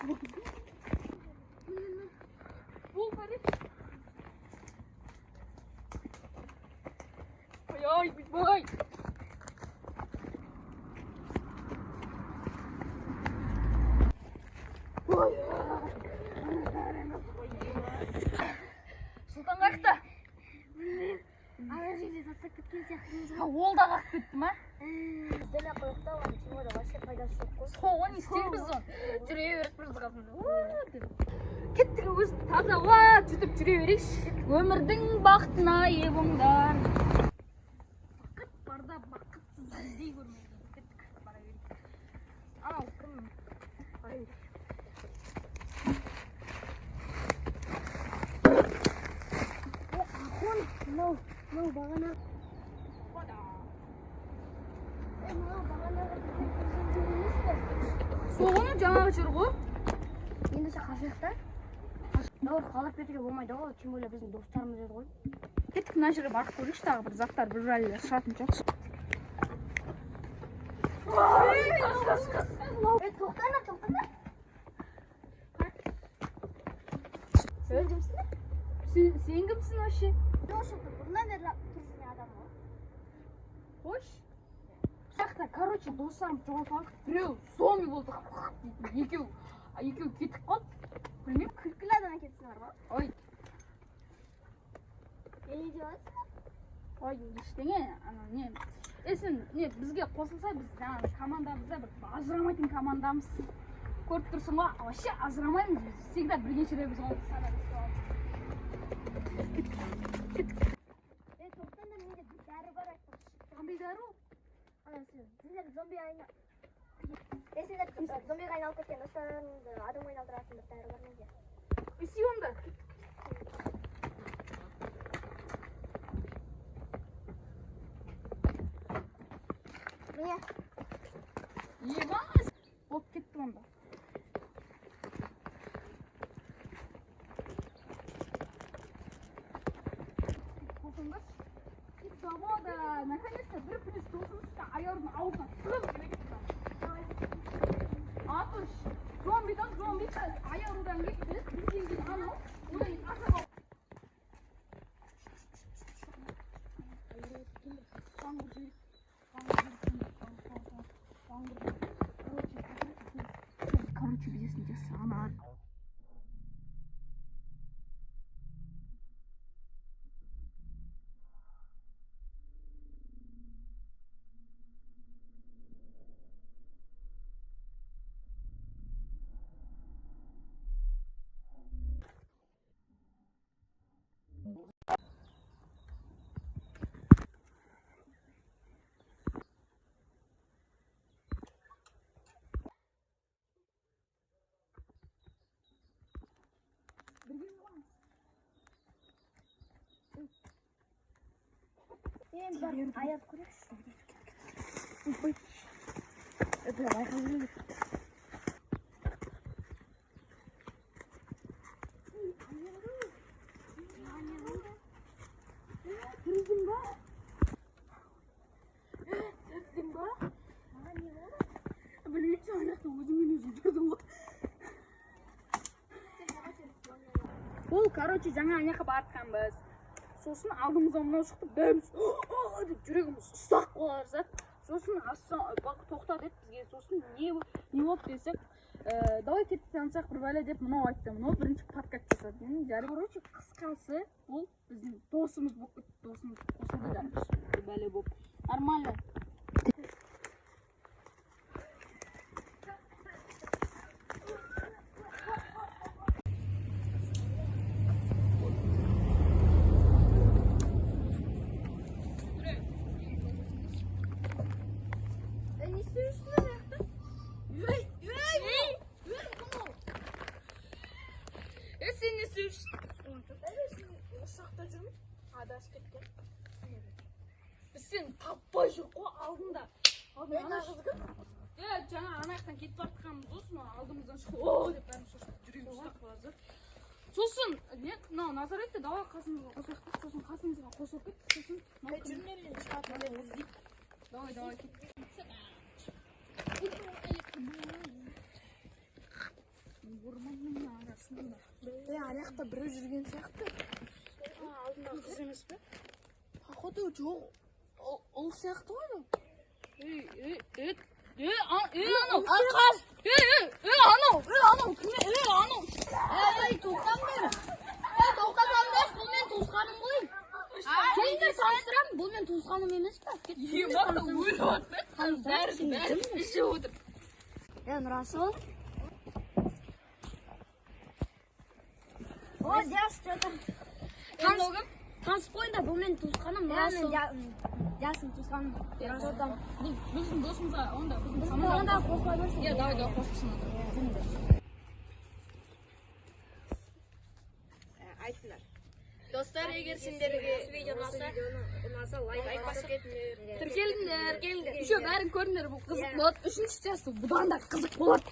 Бол Фарид. Ой, бой. Сұлтан қайықта? Ана жерде тастап кеткен сияқтымыз ғой. Ол да қақып кетті ма? Бізден қойықта оған тимода вообще пайдасы жоқ қой. Соған істейміз оны. Жүре беріп біз қасында. Кеттік өзі таза ауа жүтіп жүре берейікші. Өмірдің бақытына ие болыңдар. Бақыт барда бақытсыз іздей көрмейді. Кеттік бара берейік. Анау кім? Бара берейік. Мынау бағана. Мынау бағанағы емес пе? Соғыны жаңағы жүр ғой. Ендеше қашайық та. Дауыр қалап кетуге болмайды ғой, тем более біздің достарымыз еді ғой. Кеттік мына жерге барып көрейікші, тағы бір заттар бір әлі шығатын жоқ. Тоқтаңдар. Сен кімсің вообще? Бұрыннан бері келген адам ғой. Қош. Жақта, короче, достарым жоғалтып, біреу зомби болды. Екеу кетіп қалды. Білмеймін. Күлкілі адам әкетсіңдер ма? Ой. Не деп жатсың? Ой, ештеңе, не сен бізге қосылса, біз жаңағы командамызда бір ажырамайтын командамыз. Көріп тұрсың ғой, вообще ажырамаймыз біз. Всегда бірге жүреміз ғой. Тоқтаңдар, менде дәрі бар айтпақшы. Қандай дәрі? Сендер зомбиға айналып кеткен достарыңды адамға айналдыратын бір дәрі бар менде. Иси онда. Міне. Емас. Болып кетті онда. Завода, наконец-то, бір плюс досымызға аяудың аузына сылып жіберген. Атыш, зомбидан зомбиға аяудан кетті, бізден кейін анау, одан кейін асап ал. Короче, білесің десі, ана. Бар, аяп көрейікші. Это байқалып Түрдің ба? Түрдің ба? Маған не болды? Білмейші, аяқты өзіңмен өзің жүрдің ғой. Ол, короче, жаңа аяққа бартқанбыз. Сосын алдымызда мынау шықты, бәріміз деп жүрегіміз ұстақ болар зат. Сосын тоқта деп бізге, сосын не болды десек, давай кетіп танысақ бір бәле деп мынау айтты. Мынау бірінші подкаст жасады. Короче, қысқасы ол біздің досымыз болып кетті, досымыз қосылды да бәле болып. Нормально. Sen ne sürüyorsun? Uşakta жүрміз, адасып кеткен. Біз сені таппай жүр ғой алдында. Жаңа ана жақтан кетіп бартқанбыз осы, алдымыздан шығып, деп бәріміз шошып жүрегіміз ұстақ болады. Сосын, мынау Назар айтты, давай қасымызға қосылып кеттік, сосын қасымызға қосылып кеттік, сосын жүрмелен шығатын іздейік. Давай кеттік. орманның арасында. Аяқта біреу жүрген сияқты. Алдындағы қыз емес пе? Походу жоқ. Ол сияқты ғой анау. Бұл мен туысқаным ғой. Келіңдер таныстырамын. Бұл мен туысқаным емес пе? Бәрі ішіп отыр. Нұрасыл. О, Диас, что-то. Танысып қойыңдар, бұл мен туысқаным. Диастың туысқаным. Бұл біздің досымызға, онда біздің Онда қосылай берсін. Иә, давай қосылсын. Айтыңдар. Достар, егер сендерге видео ұнаса, лайк басып кетіңдер. Тіркеліңдер. Еще бәрін көріңдер, бұл қызық болады. Үшінші часть бұдан да қызық болады.